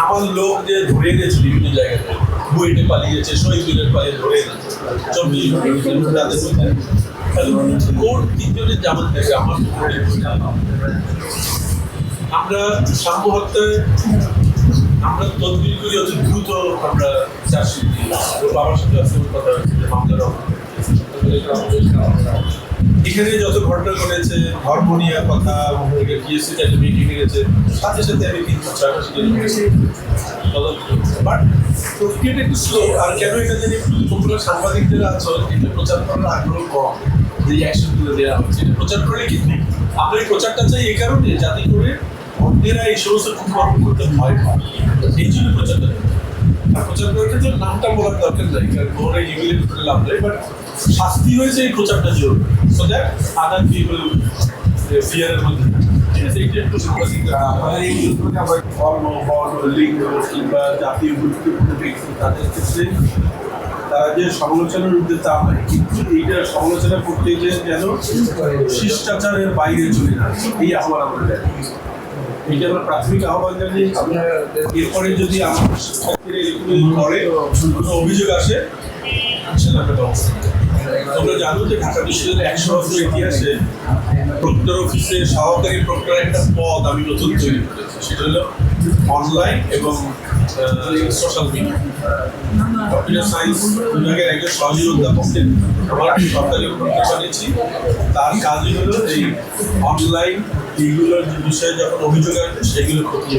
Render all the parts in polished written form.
আমার লোক যে ধরে এনেছে বিভিন্ন জায়গাতে, বুয়েটে পালিয়েছে, শহীদুলের পালিয়ে ধরে এনেছে 24 কোন তিনজনের জামাত দেবে আমার। আমরা সাম্য হত্যায় আমরা তদবির করি অতি দ্রুত, আমরা চার্জশিট দিই। বাবার সাথে কথা হয়েছে মামলার এখানে যত ঘটনা ঘটেছে, ধর্ম নিয়ে কথা, পিএসসি মিটিং গেছে, সাথে সাথে আমি 3-6 মাস বাট প্রক্রিয়াটা একটু স্লো। আর কেন এটা জানি তোমরা সাংবাদিক যারা আছো, এটা প্রচার করার আগ্রহ কম, যে অ্যাকশনগুলো দেওয়া হচ্ছে এটা প্রচার করে কিন্তু আমরা এই প্রচারটা চাই এই কারণে যাতে করে অন্যেরা এই সমস্ত কুকর্ম করতে ভয় পায়, এই জন্য প্রচারটা। আর প্রচার করার ক্ষেত্রে নামটা বলার দরকার নাই, কারণ ওরা ইমেলে করে লাভ নেই, বাট শাস্তি হয়েছে এই প্রচারটা জরুরি, সো দ্যাট আদার পিপল ফিয়ারের মধ্যে। ঠিক আছে, এটা একটু লিঙ্গ কিংবা জাতীয় গুরুত্বপূর্ণ ব্যক্তি তাদের ক্ষেত্রে তারা যে সমালোচনার উদ্দেশ্যে তা হয়, কিন্তু এইটা সমালোচনা করতে গিয়ে যেন শিষ্টাচারের বাইরে চলে না, এই আহ্বান আমরা জানি। এটা আমরা প্রাথমিক আহ্বান জানি। এরপরে যদি আমার শিক্ষার্থীরা এরকম করে কোনো অভিযোগ আসে, সেটা আমরা ব্যবস্থা নিই। তোমরা জানো যে ঢাকা বিশ্ববিদ্যালয়ের 100 বছর ইতিহাসে প্রক্টর অফিসে সহকারী প্রক্টর একটা পদ আমি নতুন তৈরি করেছি, সেটা হলো অনলাইন এবং সোশ্যাল মিডিয়া। কম্পিউটার সায়েন্স বিভাগের একজন সহযোগী অধ্যাপককে আমার সরকারি প্রক্টর বানিয়েছি। তার কাজই হলো এই অনলাইন এইগুলোর যে বিষয়ে যখন অভিযোগ আসবে সেগুলো খতিয়ে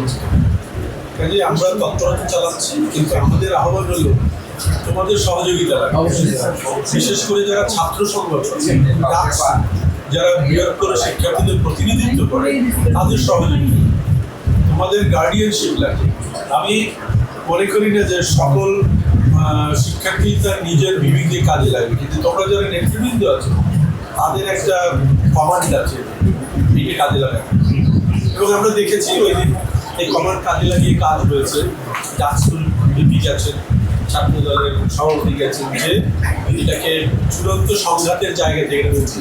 কাজে আমরা তৎপরতা চালাচ্ছি, কিন্তু আমাদের আহ্বান হলো তোমাদের সহযোগিতা লাগবে, বিশেষ করে যারা ছাত্র সংগঠন, যারা বৃহত্তর শিক্ষার্থীদের প্রতিনিধিত্ব করে, তাদের সহযোগিতা, তোমাদের গার্ডিয়ানশিপ লাগে। আমি মনে করি না যে সকল শিক্ষার্থী তার নিজের বিবেক দিয়ে কাজে লাগবে, কিন্তু তোমরা যারা নেতৃবৃন্দ আছো তাদের একটা কমান্ড আছে, একে কাজে লাগাবে। এবং আমরা দেখেছি ওই দিন এই কমান্ড কাজে লাগিয়ে কাজ হয়েছে। ডাকসুল বিপি গেছেন, ছাত্র দলের সভাপতি গেছেন, যে এটাকে চূড়ান্ত সংঘাতের জায়গা থেকে বলছি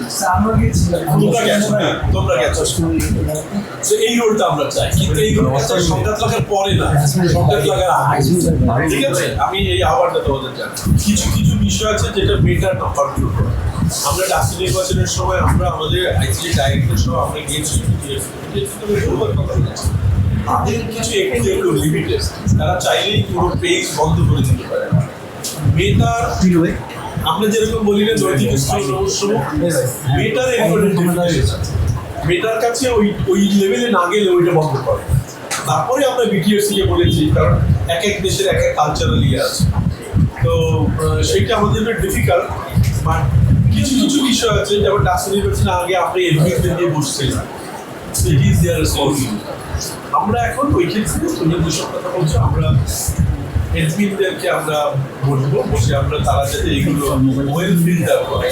তোমরা গেছো, এই রোলটা আমরা চাই, কিন্তু এই রোলটা সংঘাত লাগার পরে না, সংঘাত লাগার আগে। ঠিক আছে, আমি এই আহ্বানটা তোমাদের জানি। কিছু কিছু বিষয় আছে যেটা বেটার না কন্ট্রোল করা। আমরা ডাকসু নির্বাচনের সময় আমরা আমাদের আইসিটি ডাইরেক্টর সহ আমরা গিয়েছি, তাদের কিছু একটু লিমিটেড, তারা চাইলেই পুরো পেজ বন্ধ করে দিতে পারে। মেটার আমরা যেরকম বলি না নৈতিক রহস্য, মেটার মেটার কাছে ওই লেভেলে না গেলে ওইটা বন্ধ করে। তারপরে আমরা বিটিএসসিকে বলেছি, কারণ এক এক দেশের এক এক কালচারাল ইয়ে আছে, তো সেইটা আমাদের ডিফিকাল্ট। বাট কিছু কিছু বিষয় আছে, যেমন ডাকসু নির্বাচনের আগে আমরা এডমিটদের দিয়ে বসছিলাম, ইট ইজ দেয়ার রেসপন্সিবিলিটি। আমরা এখন ওই ক্ষেত্রে তুমি যেসব কথা বলছো, আমরা এডমিনদেরকে আমরা বলবো বসে, আমরা তারা যাতে এইগুলো ওয়েল ফিল্টার করে।